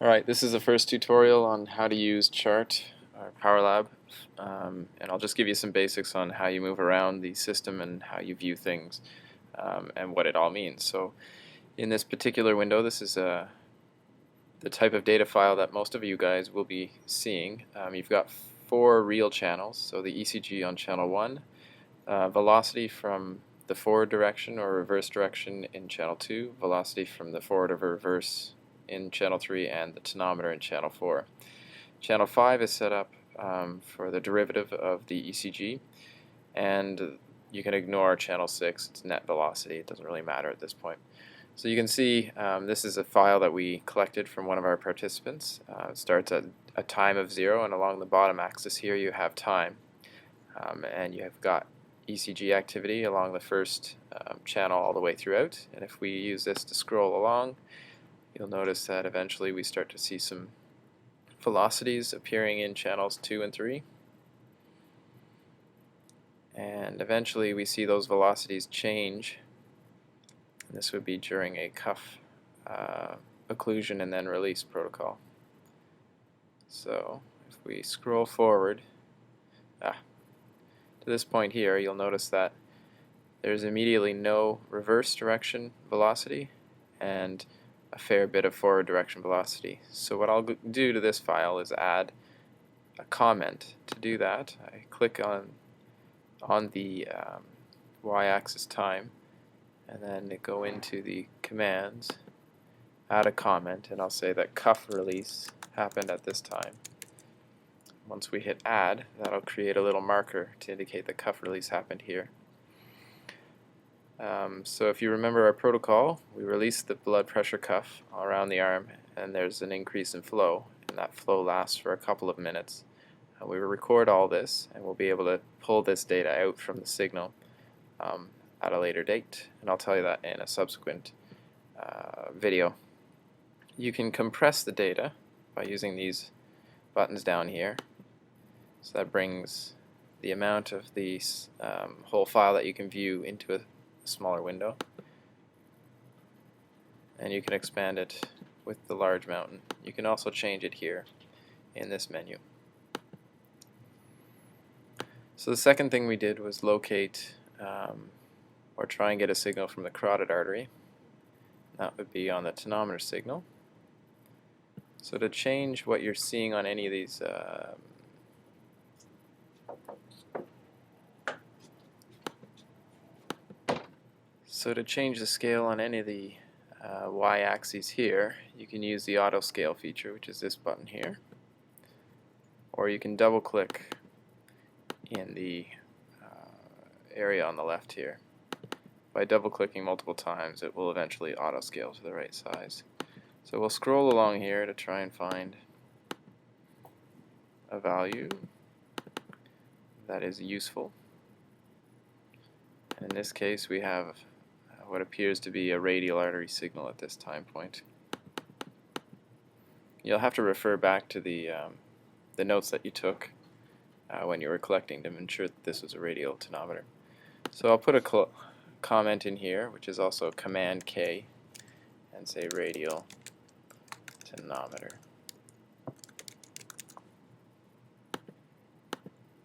Alright, this is the first tutorial on how to use Chart or PowerLab, and I'll just give you some basics on how you move around the system and how you view things and what it all means. So in this particular window, this is the type of data file that most of you guys will be seeing. You've got 4 real channels, so the ECG on channel 1, velocity from the forward direction or reverse direction in channel 2, velocity from the forward or reverse in channel 3, and the tonometer in channel 4. Channel 5 is set up for the derivative of the ECG, and you can ignore channel 6, it's net velocity, it doesn't really matter at this point. So you can see this is a file that we collected from one of our participants. It starts at a time of 0, and along the bottom axis here you have time, and you have got ECG activity along the first channel all the way throughout. And if we use this to scroll along, you'll notice that eventually we start to see some velocities appearing in channels 2 and 3. And eventually we see those velocities change. And this would be during a cuff occlusion and then release protocol. So if we scroll forward to this point here, you'll notice that there's immediately no reverse direction velocity and a fair bit of forward direction velocity. So what I'll do to this file is add a comment. To do that, I click on the y-axis time, and then go into the commands, add a comment, and I'll say that cuff release happened at this time. Once we hit add, that'll create a little marker to indicate the cuff release happened here. So if you remember our protocol, we release the blood pressure cuff around the arm, and there's an increase in flow, and that flow lasts for a couple of minutes. We record all this, and we'll be able to pull this data out from the signal at a later date, and I'll tell you that in a subsequent video. You can compress the data by using these buttons down here. So that brings the amount of the whole file that you can view into a smaller window, and you can expand it with the large mountain. You can also change it here in this menu. So the second thing we did was locate or try and get a signal from the carotid artery. That would be on the tonometer signal. So to change what you're seeing on any of these So to change the scale on any of the y-axes here, you can use the auto scale feature, which is this button here, or you can double click in the area on the left here. By double clicking multiple times, it will eventually auto scale to the right size. So we'll scroll along here to try and find a value that is useful. And in this case we have what appears to be a radial artery signal at this time point. You'll have to refer back to the notes that you took when you were collecting to ensure that this was a radial tonometer. So I'll put a comment in here, which is also Command K, and say radial tonometer.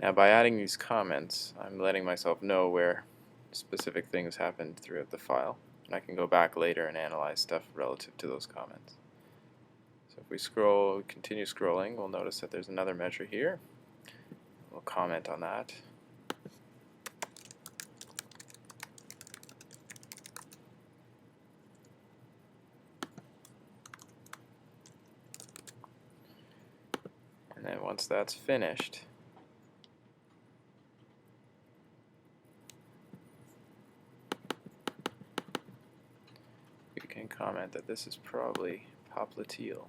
Now by adding these comments, I'm letting myself know where specific things happened throughout the file, and I can go back later and analyze stuff relative to those comments. So if we continue scrolling, we'll notice that there's another measure here. We'll comment on that. And then once that's finished, you can comment that this is probably popliteal.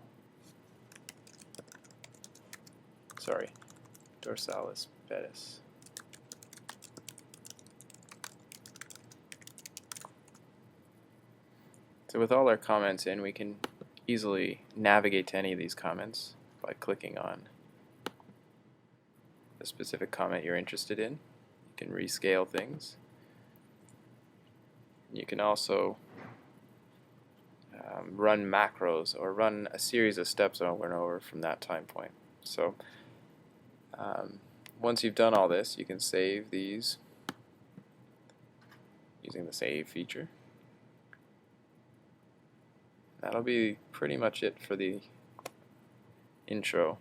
Sorry, dorsalis pedis. So with all our comments in, we can easily navigate to any of these comments by clicking on the specific comment you're interested in. You can rescale things. You can also run macros or run a series of steps over and over from that time point. So once you've done all this, you can save these using the save feature. That'll be pretty much it for the intro.